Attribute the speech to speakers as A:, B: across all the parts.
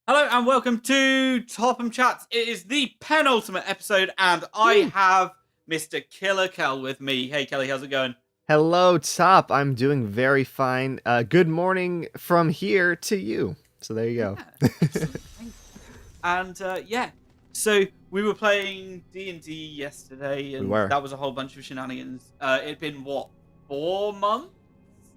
A: Hello and welcome to Topham Chats. It is the penultimate episode, and I
B: Woo.
A: have Mr. KillerKel with me. Hey Kelly, how's it going?
B: Hello, Top. I'm doing very fine. Good morning from here to you. So there you go.
A: Yeah, excellent. Thank you. And so we were playing D&D yesterday,
B: We
A: and
B: were.
A: that was a whole bunch of shenanigans. It'd been what, 4 months?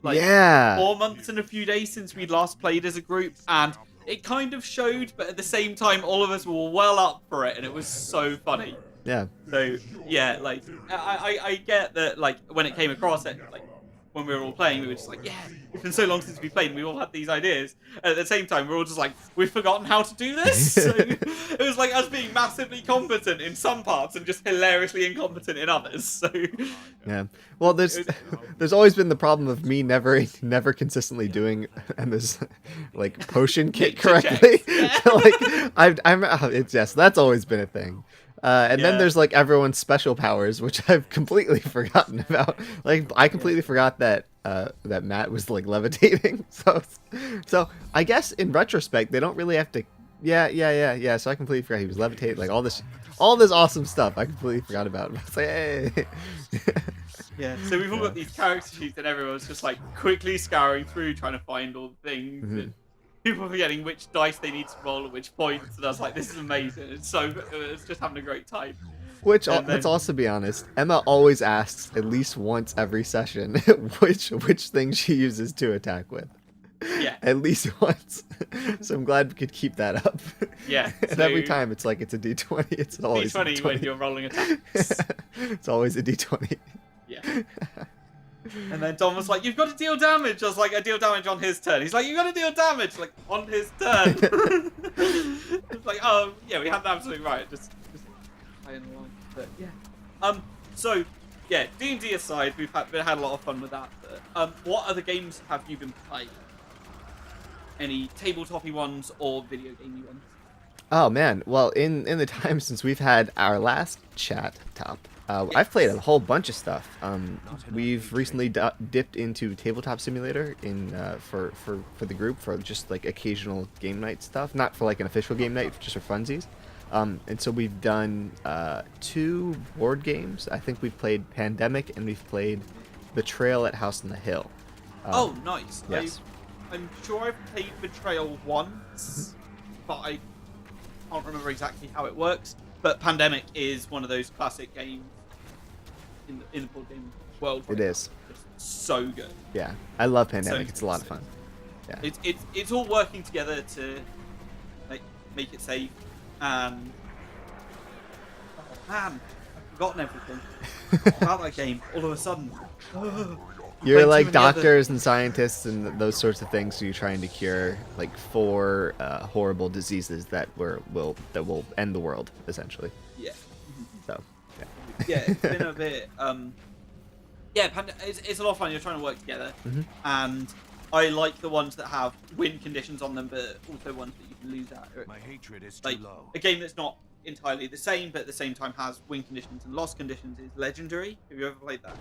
A: Like
B: Yeah.
A: 4 months and a few days since we last played as a group, and it kind of showed, but at the same time, all of us were well up for it, and it was so funny.
B: Yeah.
A: So yeah, like I get that, like when it came across it, like when we were all playing, we were just like, yeah, it's been so long since we played, and we all had these ideas. And at the same time, we're all just like, we've forgotten how to do this. So it was like us being massively competent in some parts and just hilariously incompetent in others. So
B: Yeah. Well, there's
A: it was,
B: there's always been the problem of me never consistently doing this like potion kit
A: nature
B: correctly.
A: checks. Yeah.
B: So like it's yes, that's always been a thing. And then
A: Yeah.
B: there's like everyone's special powers, which I've completely forgotten about. Like I completely forgot that that Matt was like levitating. So I guess in retrospect they don't really have to. Yeah. So I completely forgot he was levitating. Like all this awesome stuff I completely forgot about. It's like, hey.
A: Yeah, so we've all
B: Yeah.
A: got these character sheets, and everyone's just like quickly scouring through, trying to find all the things.
B: Mhm.
A: And people are forgetting which dice they need to roll at which points, and I was like, "This is amazing!" It's just having a great time. And
B: Let's
A: then,
B: also be honest, Emma always asks at least once every session which thing she uses to attack with.
A: yeah,
B: At least once. So I'm glad we could keep that up.
A: yeah.
B: And
A: So
B: every time it's like it's a D20. It's always a
A: D20 when
B: D20.
A: you're rolling attacks.
B: It's always a D20.
A: Yeah. And then Dom was like, "You've got to deal damage." I was like, "I deal damage on his turn." He's like, "You got to deal damage like on his turn." It's like, oh yeah, we have that absolutely right. Just playing along. But yeah. So yeah, D&D aside, we've had a lot of fun with that. But, what other games have you been playing? Any tabletopy ones or video gamey ones?
B: Oh man, well in the time since we've had our last chat, Top, I've played a whole bunch of stuff. We've recently dipped into Tabletop Simulator in for the group for just like occasional game night stuff, not for like an official game night, just for funsies. And so we've done 2 board games. I think we've played Pandemic and we've played Betrayal at House on the Hill.
A: Oh, nice.
B: Yes.
A: I'm sure I've played Betrayal once, but I can't remember exactly how it works. But Pandemic is one of those classic games in the board game world.
B: It is.
A: It's so good.
B: Yeah, I love
A: So
B: Pandemic. It's a lot of
A: so
B: fun. Yeah.
A: It's all working together to make it safe. And oh man, I've forgotten everything about that game all of a sudden.
B: You're
A: Played too
B: like
A: many other-
B: doctors and scientists and those sorts of things. So you're trying to cure like 4 horrible diseases that will end the world essentially.
A: Yeah.
B: So
A: Yeah, it's been a bit. Yeah, it's a lot of fun. You're trying to work together, and I like the ones that have win conditions on them, but also ones that you can lose at.
C: My hatred is
A: Like
C: too low.
A: a game that's not entirely the same, but at the same time has win conditions and loss conditions is Legendary. Have you ever played that?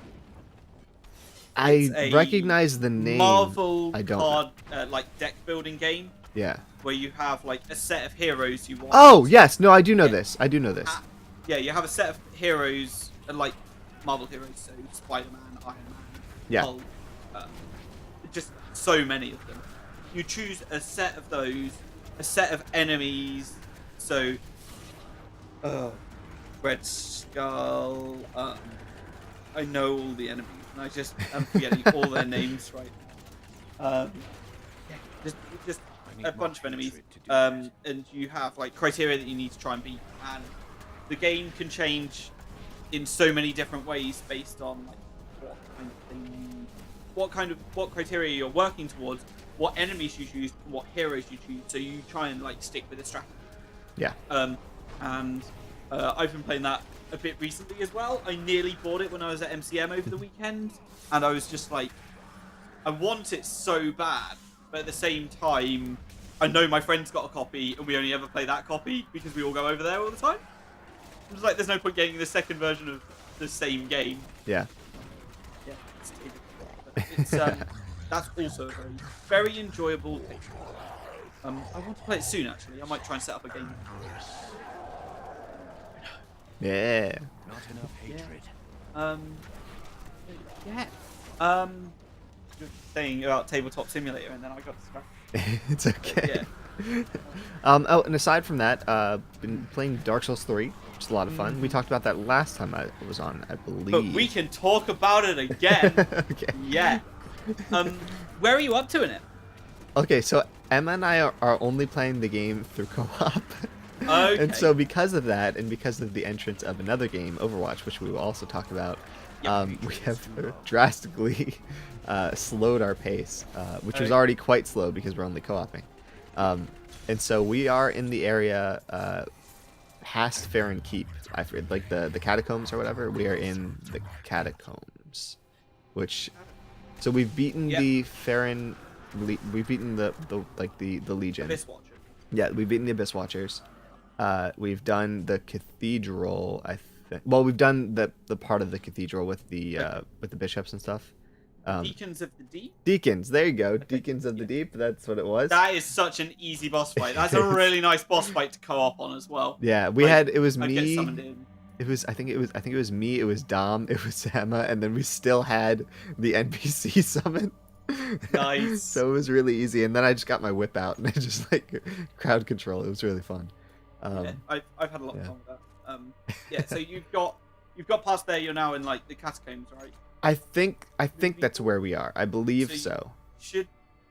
A: It's
B: I
A: a
B: recognize the name.
A: Marvel
B: I don't.
A: card like deck building game
B: Yeah.
A: where you have like a set of heroes you want.
B: Oh yes, no, I do know
A: Yeah.
B: this. I do know this.
A: Yeah, you have a set of heroes, like Marvel heroes, so Spider-Man, Iron Man,
B: Yeah.
A: Hulk, just so many of them. You choose a set of those, a set of enemies, so Red Skull, I know all the enemies, and I just am forgetting all their names right now. Yeah, just a bunch of enemies, and you have like criteria that you need to try and beat, and the game can change in so many different ways based on like what criteria you're working towards, what enemies you choose, what heroes you choose. So you try and like stick with a strategy.
B: Yeah.
A: And I've been playing that a bit recently as well. I nearly bought it when I was at MCM over the weekend, and I was just like, I want it so bad, but at the same time, I know my friend's got a copy, and we only ever play that copy because we all go over there all the time. I'm just like, there's no point getting the second version of the same game.
B: Yeah.
A: Yeah, it's that's also a very, very enjoyable thing. I want to play it soon, actually. I might try and set up a game.
B: Yeah.
C: Not enough hatred.
A: Yeah. You're saying about Tabletop Simulator, and then I got distracted.
B: It's okay.
A: Yeah.
B: Oh, and aside from that, been playing Dark Souls 3, which is a lot of fun. We talked about that last time I was on, I believe.
A: But we can talk about it again.
B: Okay.
A: Yeah. Where are you up to in it?
B: Okay, so Emma and I are only playing the game through co-op.
A: Okay.
B: And so because of that, and because of the entrance of another game, Overwatch, which we will also talk about, we have drastically slowed our pace, which was already quite slow because we're only co-oping. And so we are in the area past Farron Keep. I forget, like the catacombs or whatever. We are in the catacombs, which so we've beaten the Farron. We've beaten the Legion.
A: Abyss Watcher.
B: Yeah, we've beaten the Abyss Watchers. We've done the cathedral. I think. Well, we've done the part of the cathedral with the bishops and stuff.
A: Deacons of the Deep?
B: Deacons, there you go. Deacons of the Deep, that's what it was.
A: That is such an easy boss fight. That's a really nice boss fight to co-op on as well.
B: Yeah, we
A: Like,
B: had it was
A: I'd get
B: me.
A: summoned in.
B: I think it was me, it was Dom, it was Emma, and then we still had the NPC summon.
A: Nice.
B: So it was really easy, and then I just got my whip out and I just like crowd control. It was really fun.
A: Yeah, I've had a lot of
B: yeah.
A: fun with that. Yeah, so you've got past there. You're now in like the catacombs, right?
B: I think that's where we are. I believe
A: So
B: so.
A: Should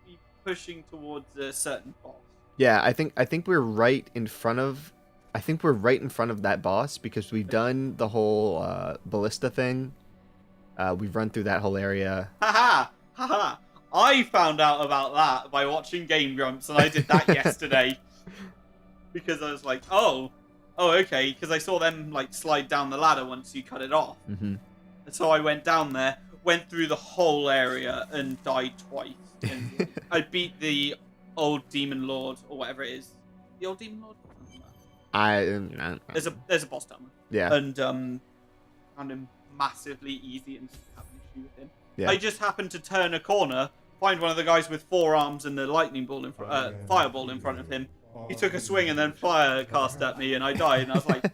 A: be pushing towards a certain boss.
B: Yeah, I think we're right in front of. I think we're right in front of that boss because we've done the whole ballista thing. We've run through that whole area.
A: Haha! Haha! I found out about that by watching Game Grumps, and I did that yesterday. Because I was like, oh, okay, because I saw them like slide down the ladder once you cut it off.
B: Mm-hmm.
A: And so I went down there, went through the whole area, and died twice. And I beat the old demon lord, or whatever it is. The old demon lord? There's a boss down there.
B: Yeah.
A: And found him massively easy and just happened to shoot him.
B: Yeah.
A: I just happened to turn a corner, find one of the guys with 4 arms and the lightning ball fireball in front of him. He took a swing and then fire cast at me, and I died. And I was like,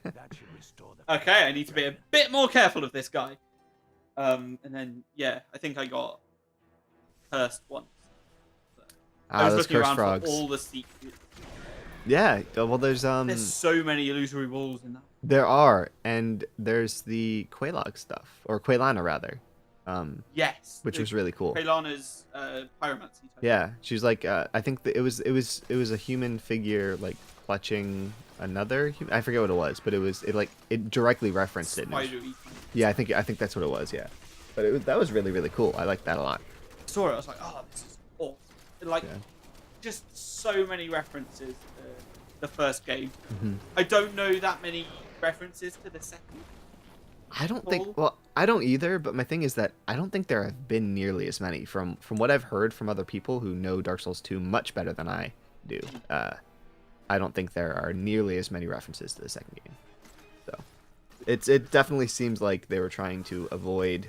A: okay, I need to be a bit more careful of this guy. And then, yeah, I think I got cursed once. So I was looking around
B: frogs.
A: for all the secrets.
B: Yeah, well, there's
A: so many illusory walls in that.
B: there are, and there's the Quelaag stuff, or Quaylana rather.
A: Yes,
B: which was really cool.
A: Kaylana's pyromancy type.
B: Yeah, she's like I think that it was a human figure like clutching another human. I forget what it was, but it directly referenced it.
A: Spidery.
B: Yeah, I think that's what it was. Yeah, but that was really cool. I liked that a lot.
A: Saw it, I was like, oh, this is awesome. Like, just so many references to the first game.
B: Mm-hmm.
A: I don't know that many references to the second.
B: I don't think. Well, I don't either. But my thing is that I don't think there have been nearly as many from what I've heard from other people who know Dark Souls 2 much better than I do. I don't think there are nearly as many references to the second game. So, it definitely seems like they were trying to avoid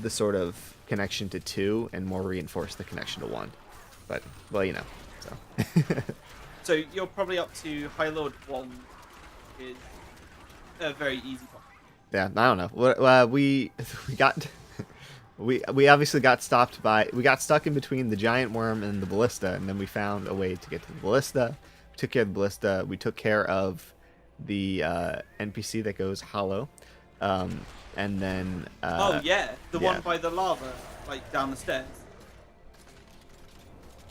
B: the sort of connection to 2 and more reinforce the connection to 1. But well, you know. So.
A: So you're probably up to High Lord 1, is a very easy boss.
B: Yeah, I don't know. We got we obviously got stopped by. We got stuck in between the giant worm and the ballista, and then we found a way to get to the ballista. We took care of the ballista. We took care of the NPC that goes hollow, and then.
A: Oh yeah, the one by the lava, like down the stairs.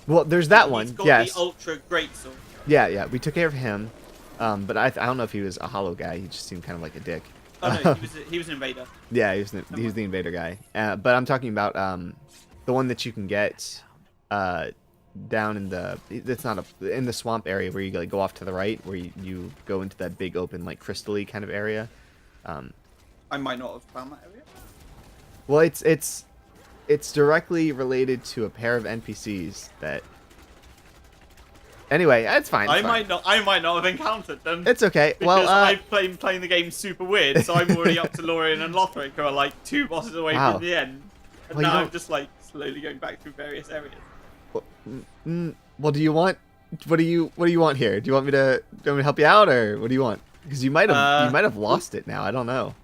B: Well, there's that
A: He's
B: one.
A: got
B: Yes.
A: the ultra greatsword.
B: Yeah. We took care of him, but I don't know if he was a hollow guy. He just seemed kind of like a dick.
A: Oh no, he was an invader.
B: Yeah, he was the invader guy. But I'm talking about the one that you can get down in the swamp area where you like go off to the right, where you go into that big open like crystal-y kind of area.
A: I might not have found that area.
B: Well, it's directly related to a pair of NPCs that. Anyway, that's fine.
A: I might not have encountered them.
B: It's okay.
A: Because
B: Well,
A: I've playing the game super weird, so I'm already up to Lorien and Lothric, who are like 2 bosses away
B: Wow.
A: from the end. And
B: Well,
A: now I'm just like slowly going back through various areas.
B: Well, do you want? What do you want here? Do you want me to help you out, or what do you want? Because you might have lost it now. I don't know.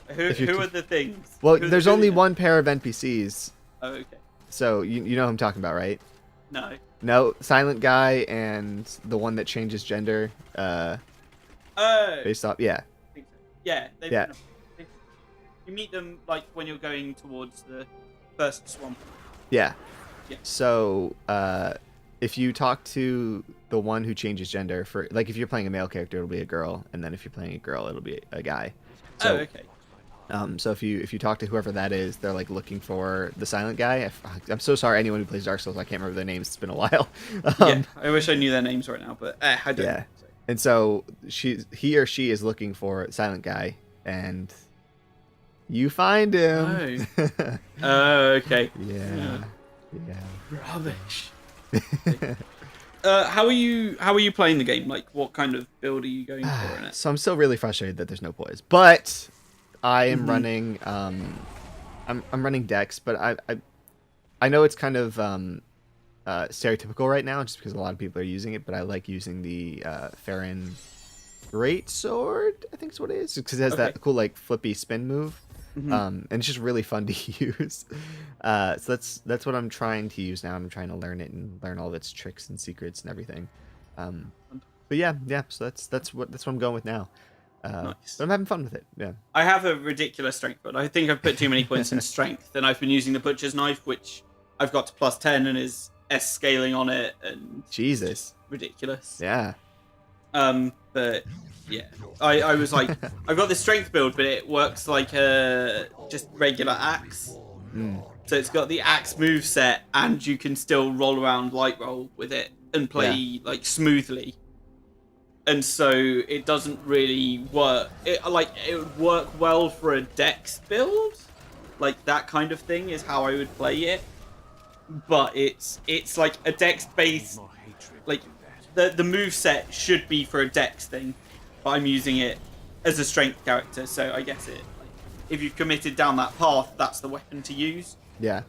A: Who are the things?
B: Well, there's only one pair of NPCs.
A: Oh, okay.
B: So you know who I'm talking about, right?
A: No.
B: No, silent guy and the one that changes gender. Based off, yeah.
A: I think so. Yeah.
B: Yeah.
A: You meet them like when you're going towards the first swamp.
B: Yeah.
A: Yeah.
B: So, if you talk to the one who changes gender, for like if you're playing a male character, it'll be a girl, and then if you're playing a girl, it'll be a guy. So,
A: Oh, okay.
B: So if you talk to whoever that is, they're like looking for the silent guy. I'm so sorry, anyone who plays Dark Souls, I can't remember their names. It's been a while.
A: Yeah, I wish I knew their names right now, but I don't.
B: Yeah. And so he or she is looking for silent guy, and you find him.
A: Oh, okay.
B: Yeah.
A: Rubbish. How are you playing the game? Like, what kind of build are you going for in it?
B: So I'm still really frustrated that there's no poise, but I am running. I'm running Dex, but I know it's kind of stereotypical right now, just because a lot of people are using it. But I like using the Farron Great Sword. I think is what it is, because it has that cool like flippy spin move. And it's just really fun to use. So that's what I'm trying to use now. I'm trying to learn it and learn all of its tricks and secrets and everything. But yeah. So that's what I'm going with now.
A: Nice.
B: But I'm having fun with it. Yeah.
A: I have a ridiculous strength, but I think I've put too many points in strength, and I've been using the butcher's knife, which I've got to +10 and is S scaling on it, and
B: Jesus,
A: ridiculous.
B: Yeah.
A: But yeah, I was like, I've got this strength build, but it works like a just regular axe. So it's got the axe moveset, and you can still roll around light roll with it and play like smoothly. And so it doesn't really work. It would work well for a dex build, like that kind of thing is how I would play it. But it's like a dex based, like the moveset should be for a dex thing, but I'm using it as a strength character, so I guess if you've committed down that path, that's the weapon to use.
B: Yeah.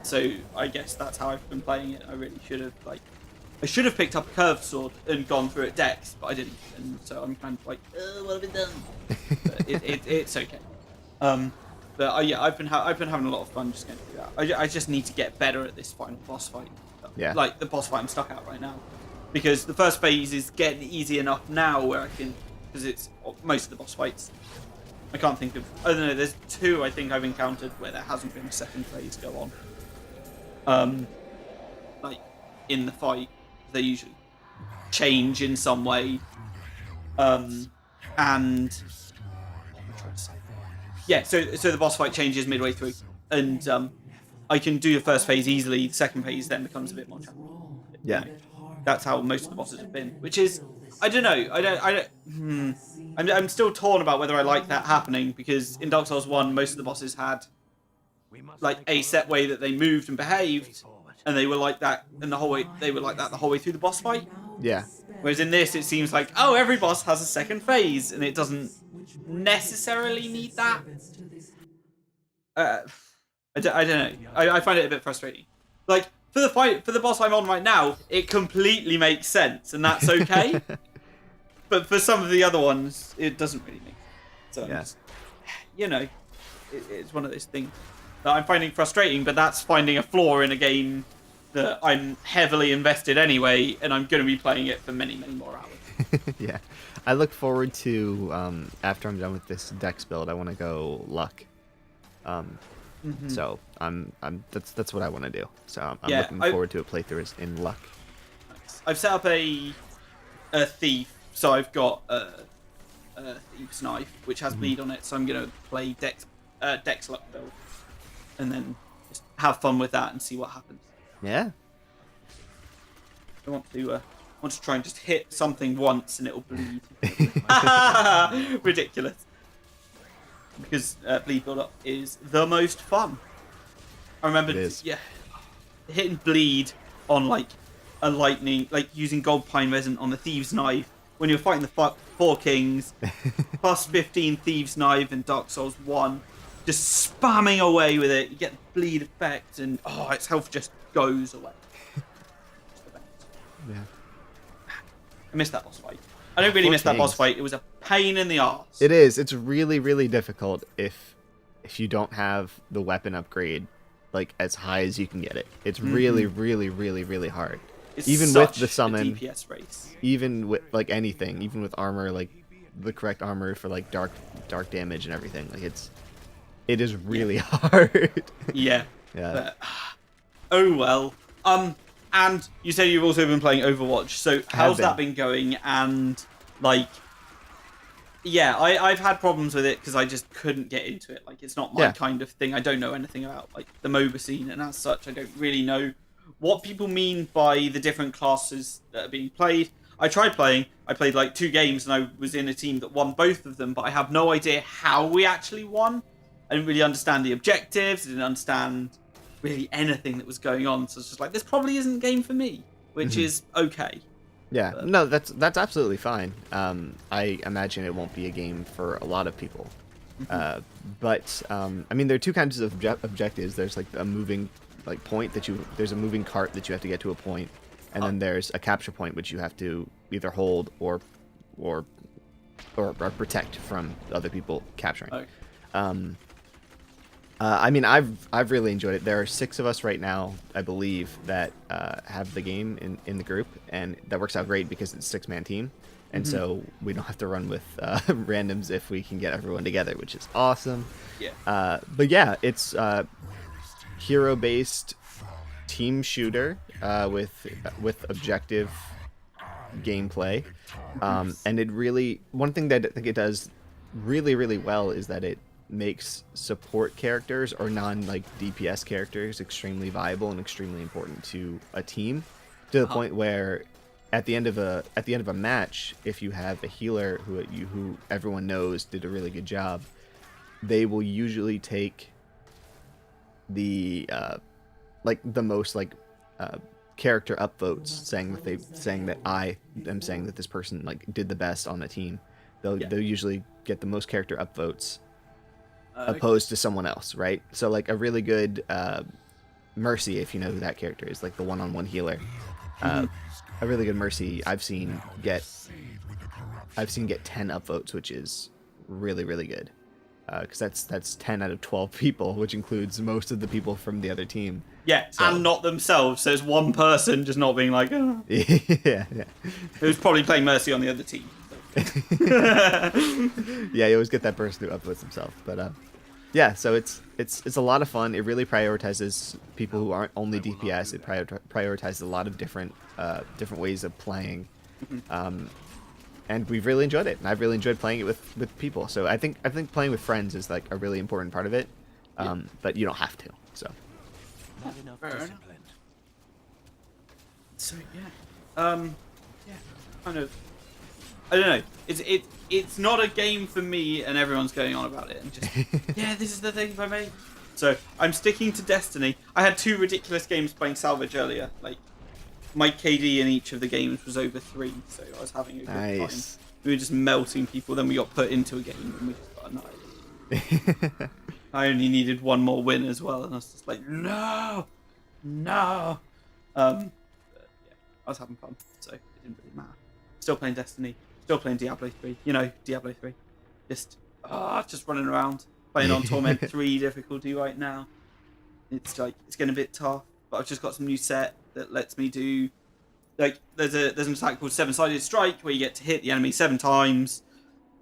A: So I guess that's how I've been playing it. I really should have picked up a curved sword and gone through it dex, but I didn't, and so I'm kind of like, what have I done? But it's okay. But yeah, I've been having a lot of fun just going through that. I just need to get better at this final boss fight.
B: Yeah.
A: Like the boss fight I'm stuck at right now, because the first phase is getting easy enough now where I can, because it's most of the boss fights. I can't think of. I don't know. There's 2 I think I've encountered where there hasn't been a second phase go on. Like in the fight, they usually change in some way. And yeah, so the boss fight changes midway through, and I can do the first phase easily. The second phase then becomes a bit more challenging.
B: Yeah.
A: That's how most of the bosses have been, which is, I don't know. I'm still torn about whether I like that happening, because in Dark Souls 1, most of the bosses had like a set way that they moved and behaved, and they were like that, and the whole way through the boss fight.
B: Yeah.
A: Whereas in this, it seems like, oh, every boss has a second phase, and it doesn't necessarily need that. I don't know. I find it a bit frustrating. Like, for the boss I'm on right now, it completely makes sense, and that's okay. But for some of the other ones, it doesn't really make sense. So, just, you know, it's one of those things that I'm finding frustrating, but that's finding a flaw in a game that I'm heavily invested anyway, and I'm going to be playing it for many, many more hours.
B: Yeah. I look forward to, after I'm done with this Dex build, I want to go Luck. So that's what I want to do. So I'm looking forward to a playthrough in Luck.
A: Nice. I've set up a thief, so I've got a thief's knife which has bleed on it. So I'm gonna play Dex Luck build, and then just have fun with that and see what happens.
B: Yeah.
A: I want to try and just hit something once and it'll bleed. Ridiculous. Because bleed build up is the most fun. I remember, hitting bleed on like a lightning, like using gold pine resin on the thieves' knife when you're fighting the 4 kings, plus 15 thieves' knife in Dark Souls 1, just spamming away with it. You get the bleed effect, and its health just goes away.
B: Yeah.
A: I missed that boss fight. I don't really miss that boss fight. It was a pain in the arse.
B: It is. It's really, really difficult if you don't have the weapon upgrade like as high as you can get it. It's really, really, really, really hard.
A: It's
B: even
A: such
B: with the summon,
A: a DPS race.
B: even with like anything, even with armor, like the correct armor for like dark damage and everything. Like it is really hard.
A: Yeah.
B: Yeah.
A: But, oh well. And you said you've also been playing Overwatch. So how's that been going? And like, yeah, I've had problems with it because I just couldn't get into it. Like, it's not my kind of thing. I don't know anything about like the MOBA scene, and as such, I don't really know what people mean by the different classes that are being played. I tried playing. I played like 2 games, and I was in a team that won both of them. But I have no idea how we actually won. I didn't really understand the objectives. I didn't understand really anything that was going on. So it's just like, this probably isn't a game for me, which is okay.
B: Yeah,
A: but...
B: no, that's absolutely fine. I imagine it won't be a game for a lot of people. But I mean, there are 2 kinds of objectives. There's like a moving like point there's a moving cart that you have to get to a point, and then there's a capture point which you have to either hold or protect from other people capturing.
A: Okay.
B: I mean, I've really enjoyed it. There are 6 of us right now, I believe, that have the game in the group, and that works out great because it's a 6-man team, and so we don't have to run with randoms if we can get everyone together, which is awesome.
A: Yeah.
B: But yeah, it's hero-based team shooter with objective gameplay, and it really, one thing that I think it does really, really well is that it makes support characters or like DPS characters extremely viable and extremely important to a team, to the point where at the end of a match, if you have a healer who everyone knows did a really good job, they will usually take the like the most like character upvotes, saying that I am saying that this person like did the best on the team. They'll usually get the most character upvotes opposed to someone else, right? So like a really good Mercy, if you know who that character is, like the one-on-one healer, a really good Mercy I've seen get 10 upvotes, which is really, really good, because that's 10 out of 12 people, which includes most of the people from the other team.
A: Yeah, so. And not themselves. So there's one person just not being like, oh.
B: yeah.
A: Who's probably playing Mercy on the other team.
B: Yeah, you always get that person who upvotes himself. But yeah, so it's a lot of fun. It really prioritizes people who aren't only DPS. It prioritizes a lot of different ways of playing, and we've really enjoyed it. And I've really enjoyed playing it with people. So I think playing with friends is like a really important part of it, but you don't have to. So.
C: Not enough discipline.
A: So yeah, kind of. I don't know. It's not a game for me, and everyone's going on about it. And just this is the thing for me. So I'm sticking to Destiny. I had 2 ridiculous games playing Salvage earlier. Like my KD in each of the games was over 3, so I was having a good time. We were just melting people. Then we got put into a game, and we just got annihilated. I only needed 1 more win as well, and I was just like, no. But, yeah, I was having fun, so it didn't really matter. Still playing Destiny. Still playing Diablo 3. You know, Diablo 3. Just running around. Playing on Torment 3 difficulty right now. It's like, it's getting a bit tough. But I've just got some new set that lets me do... Like, there's an attack called 7-Sided Strike, where you get to hit the enemy 7 times.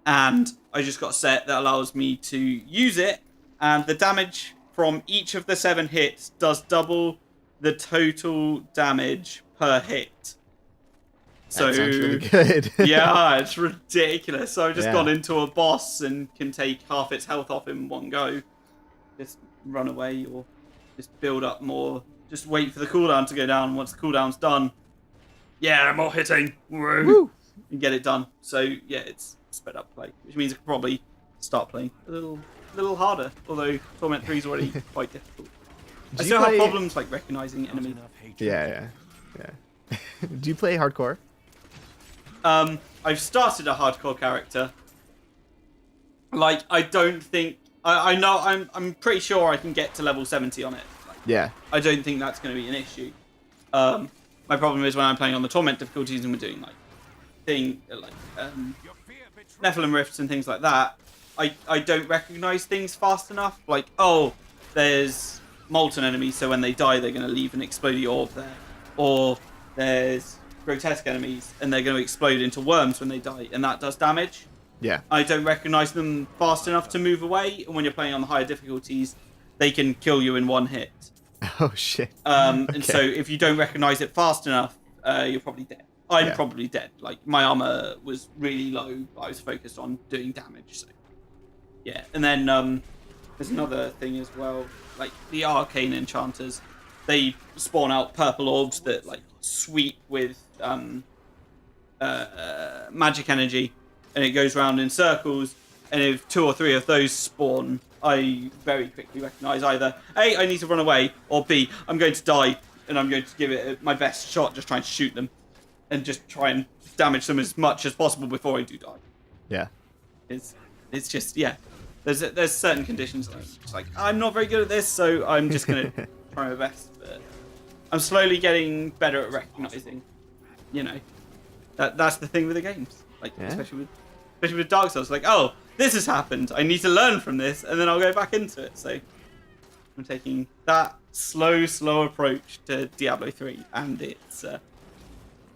A: And I just got a set that allows me to use it. And the damage from each of the 7 hits does double the total damage per hit. So,
B: that sounds really good.
A: Yeah, it's ridiculous. So I've just gone into a boss and can take half its health off in one go. Just run away or just build up more. Just wait for the cooldown to go down. Once the cooldown's done, more hitting. Woo! And get it done. So yeah, it's sped up play, which means I could probably start playing a little harder. Although Torment 3 is already quite difficult. I still have problems like recognizing enemies.
B: Yeah. Do you play hardcore?
A: I've started a hardcore character. Like, I don't think... I know, I'm pretty sure I can get to level 70 on it. Like,
B: yeah.
A: I don't think that's going to be an issue. my problem is when I'm playing on the torment difficulties and we're doing Nephilim rifts and things like that, I don't recognize things fast enough. Like, oh, there's molten enemies, so when they die, they're going to leave an exploding orb there. Or there's grotesque enemies, and they're going to explode into worms when they die, and that does damage.
B: Yeah.
A: I don't recognize them fast enough to move away, and when you're playing on the higher difficulties, they can kill you in one hit.
B: Oh, shit.
A: Okay. And so if you don't recognize it fast enough, you're probably dead. I'm probably dead. Like, my armor was really low. I was focused on doing damage, so... Yeah, and then there's another thing as well. Like, the arcane enchanters, they spawn out purple orbs that, like, sweep with magic energy, and it goes around in circles, and if 2 or 3 of those spawn, I very quickly recognize either A, I need to run away, or B, I'm going to die, and I'm going to give it my best shot, just trying to shoot them, and just try and damage them as much as possible before I do die.
B: Yeah.
A: It's just, yeah. There's certain conditions that it's like, I'm not very good at this, so I'm just going to try my best. But I'm slowly getting better at recognizing, you know, that's the thing with the games. Like, especially with Dark Souls. Like, oh, this has happened. I need to learn from this, and then I'll go back into it. So I'm taking that slow approach to Diablo 3, and it's,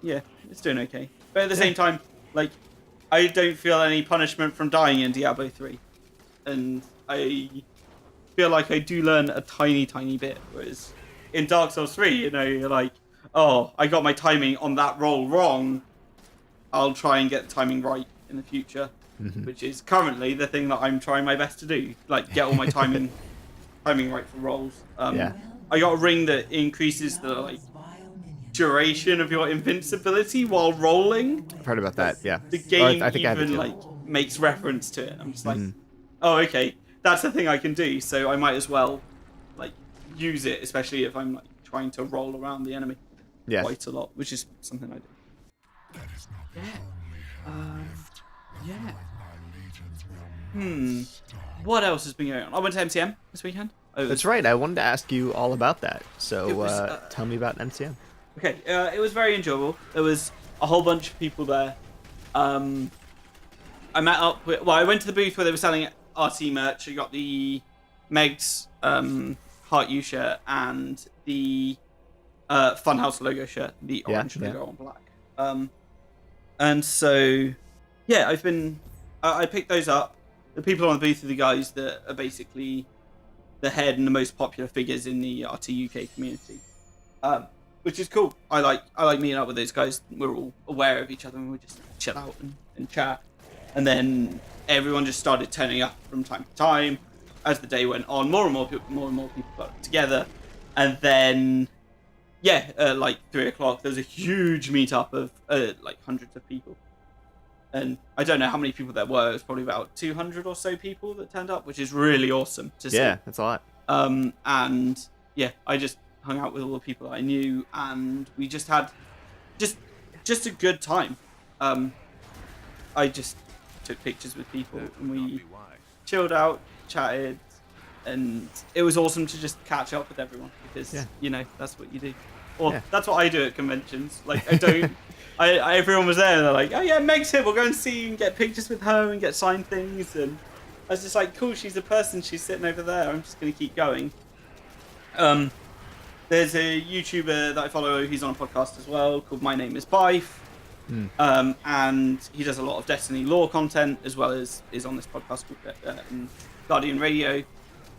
A: yeah, it's doing okay. But at the same time, like, I don't feel any punishment from dying in Diablo 3. And I feel like I do learn a tiny bit, whereas in Dark Souls 3, you know, you're like, oh, I got my timing on that roll wrong, I'll try and get the timing right in the future, which is currently the thing that I'm trying my best to do, like, get all my timing right for rolls. I got a ring that increases the, like, duration of your invincibility while rolling.
B: I've heard about that, yeah.
A: The game
B: I think
A: even, like, makes reference to it. I'm just like... Oh, okay. That's the thing I can do, so I might as well, like, use it, especially if I'm, like, trying to roll around the enemy quite a lot, which is something I do. What else has been going on? I went to MCM this weekend.
B: That's right. I wanted to ask you all about that. So tell me about MCM.
A: Okay, it was very enjoyable. There was a whole bunch of people there. I met up with... Well, I went to the booth where they were selling RT merch. I got the Meg's Heart U shirt and the Funhouse logo shirt, the orange logo on black. And so, yeah, I picked those up. The people on the booth are the guys that are basically the head and the most popular figures in the RT UK community, which is cool. I like meeting up with those guys. We're all aware of each other and we just chill out and chat. And then everyone just started turning up from time to time. As the day went on, more and more people got together. And then, like 3 o'clock, there was a huge meetup of like hundreds of people. And I don't know how many people there were. It was probably about 200 or so people that turned up, which is really awesome to see.
B: Yeah, that's a lot.
A: And yeah, I just hung out with all the people I knew, and we just had just a good time. I just took pictures with people, and we chilled out, chatted, and it was awesome to just catch up with everyone because you know, that's what you do. Or that's what I do at conventions. Like, I don't. Everyone was there and they're like, oh yeah, Meg's here, we'll go and see and get pictures with her and get signed things. And I was just like, cool, she's a person, she's sitting over there, I'm just going to keep going. There's a YouTuber that I follow, he's on a podcast as well, called My Name is Bife. And he does a lot of Destiny lore content, as well as is on this podcast called Guardian Radio.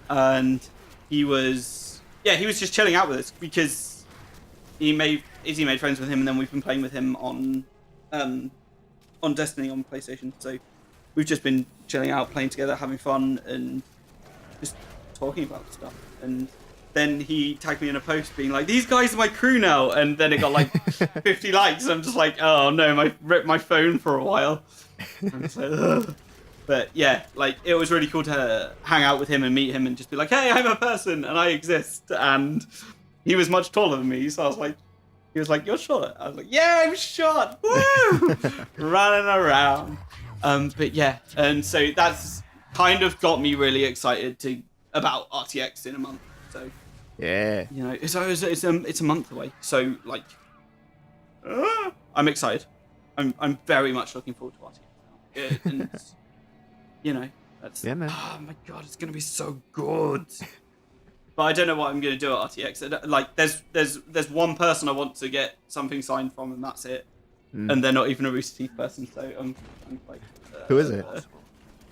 A: And he was just chilling out with us because Izzy made friends with him, and then we've been playing with him on Destiny on PlayStation. So we've just been chilling out, playing together, having fun, and just talking about stuff. And then he tagged me in a post being like, "These guys are my crew now," and then it got like 50 likes. I'm just like, oh no, I ripped my phone for a while. I'm just like, ugh. But yeah, like, it was really cool to hang out with him and meet him and just be like, hey, I'm a person and I exist. And he was much taller than me, so he was like, you're short. I was like, yeah, I'm short. Woo! Running around. But yeah, and so that's kind of got me really excited about RTX in a month. So
B: yeah,
A: you know, it's a month away. So like, I'm excited. I'm very much looking forward to RTX. And, you know, that's
B: Yeah, man.
A: oh my god, it's gonna be so good. But I don't know what I'm gonna do at RTX. Like, there's one person I want to get something signed from, and that's it. And they're not even a Rooster Teeth person, so I'm like.
B: Who is it?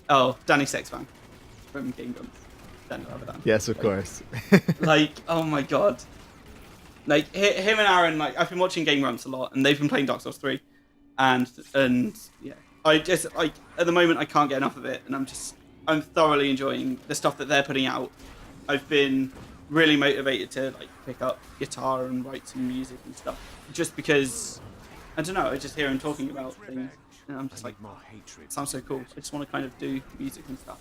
A: Oh, Danny Sexbang from Game Grumps.
B: Yes, of course.
A: Like, oh my god. Like, him and Aaron, like, I've been watching Game Grumps a lot, and they've been playing Dark Souls 3. And yeah, I just, like, at the moment, I can't get enough of it, and I'm thoroughly enjoying the stuff that they're putting out. I've been really motivated to, like, pick up guitar and write some music and stuff, just because, I don't know, I just hear him talking about things, and I'm just like, it sounds so cool. I just want to kind of do music and stuff.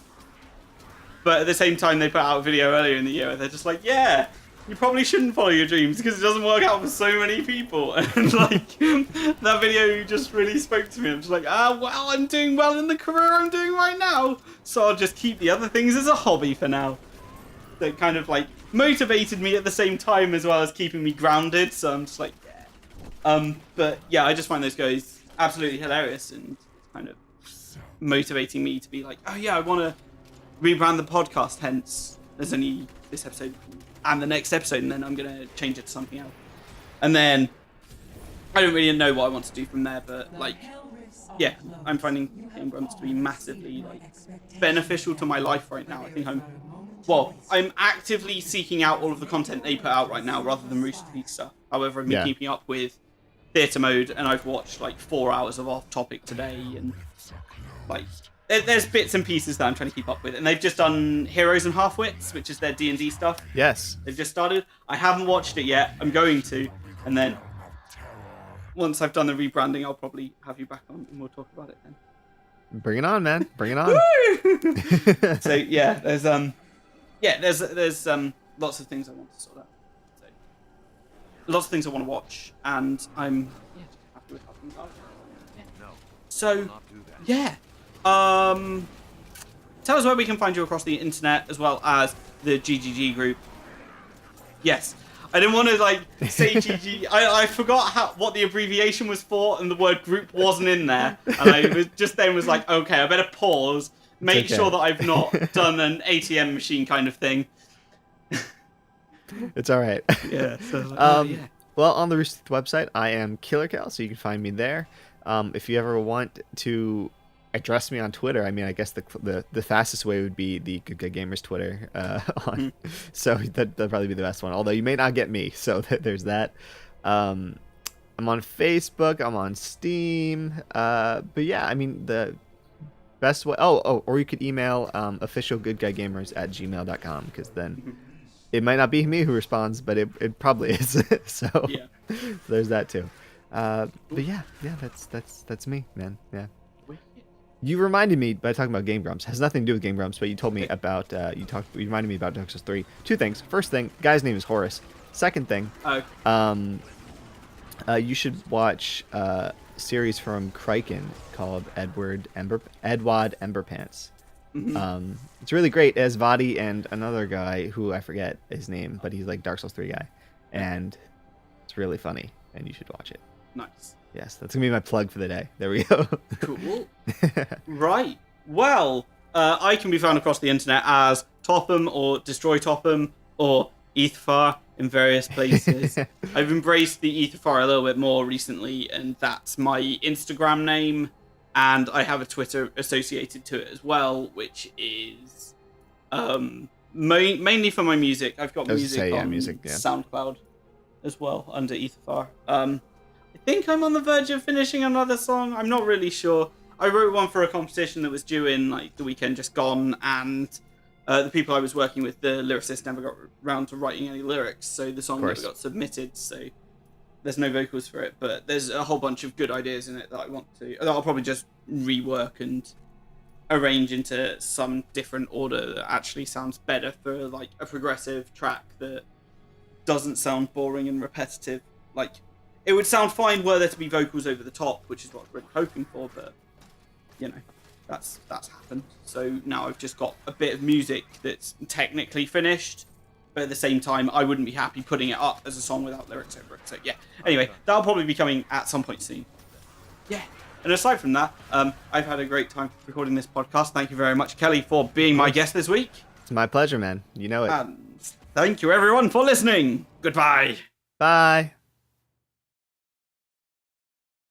A: But at the same time, they put out a video earlier in the year where they're just like, yeah, you probably shouldn't follow your dreams because it doesn't work out for so many people. And like, that video just really spoke to me. I'm just like, well, I'm doing well in the career I'm doing right now, so I'll just keep the other things as a hobby for now. That kind of like motivated me at the same time as well as keeping me grounded. So I'm just like, yeah. But yeah, I just find those guys absolutely hilarious and kind of motivating me to be like, oh yeah, I want to rebrand the podcast, hence there's only this episode and the next episode, and then I'm gonna change it to something else. And then I don't really know what I want to do from there, but like, yeah, I'm finding Game Grumps to be massively like beneficial to my life right now. I think I'm actively seeking out all of the content they put out right now rather than Rooster Teeth stuff. However, I've been keeping up with Theatre Mode, and I've watched like 4 hours of Off Topic today, and like, there's bits and pieces that I'm trying to keep up with, and they've just done Heroes and Halfwits, which is their D&D stuff.
B: Yes.
A: They've just started. I haven't watched it yet. I'm going to, and then once I've done the rebranding, I'll probably have you back on, and we'll talk about it then.
B: Bring it on, man. Bring it on.
A: So yeah, there's lots of things I want to sort out. So, lots of things I want to watch, and I'm just happy with how things are. Yeah. So yeah. Tell us where we can find you across the internet, as well as the GGG group. Yes, I didn't want to like say GG. I forgot what the abbreviation was for, and the word group wasn't in there. And I was just then was like, okay, I better pause, make sure that I've not done an ATM machine kind of thing.
B: It's all right.
A: Yeah. So, yeah.
B: Well, on the Rooster Teeth website, I am KillerKel, so you can find me there. If you ever want to address me on Twitter, I mean, I guess the fastest way would be the Good Guy Gamers Twitter. So that'd probably be the best one. Although you may not get me, so there's that. I'm on Facebook. I'm on Steam. But yeah, I mean, the best way. Or you could email officialgoodguygamers@gmail.com, because then it might not be me who responds, but it probably is. So yeah. There's that too. But yeah, that's me, man. Yeah. You reminded me by talking about Game Grumps. It has nothing to do with Game Grumps, but you told me about you reminded me about Dark Souls 3. Two things. First thing, guy's name is Horace. Second thing, you should watch a series from Kraken called Edward Emberpants. Mm-hmm. It's really great, as Vadi and another guy who I forget his name, but he's like Dark Souls 3 guy, and it's really funny, and you should watch it.
A: Nice.
B: Yes, that's gonna be my plug for the day. There we go.
A: Cool. Right. Well, I can be found across the internet as Topham or Destroy Topham or Etherfar in various places. I've embraced the Etherfar a little bit more recently, and that's my Instagram name. And I have a Twitter associated to it as well, which is mainly for my music. I've got music on SoundCloud as well under Etherfar. I think I'm on the verge of finishing another song. I'm not really sure. I wrote one for a competition that was due in like the weekend just gone, and the people I was working with, the lyricist, never got around to writing any lyrics, so the song never got submitted. So there's no vocals for it, but there's a whole bunch of good ideas in it that I want to. That I'll probably just rework and arrange into some different order that actually sounds better for like a progressive track that doesn't sound boring and repetitive. Like, it would sound fine were there to be vocals over the top, which is what we're hoping for, but you know, that's happened. So now I've just got a bit of music that's technically finished, but at the same time, I wouldn't be happy putting it up as a song without lyrics over it. So yeah. Anyway, that'll probably be coming at some point soon. Yeah. And aside from that, I've had a great time recording this podcast. Thank you very much, Kelly, for being my guest this week.
B: It's my pleasure, man. You know it.
A: And thank you, everyone, for listening. Goodbye.
B: Bye.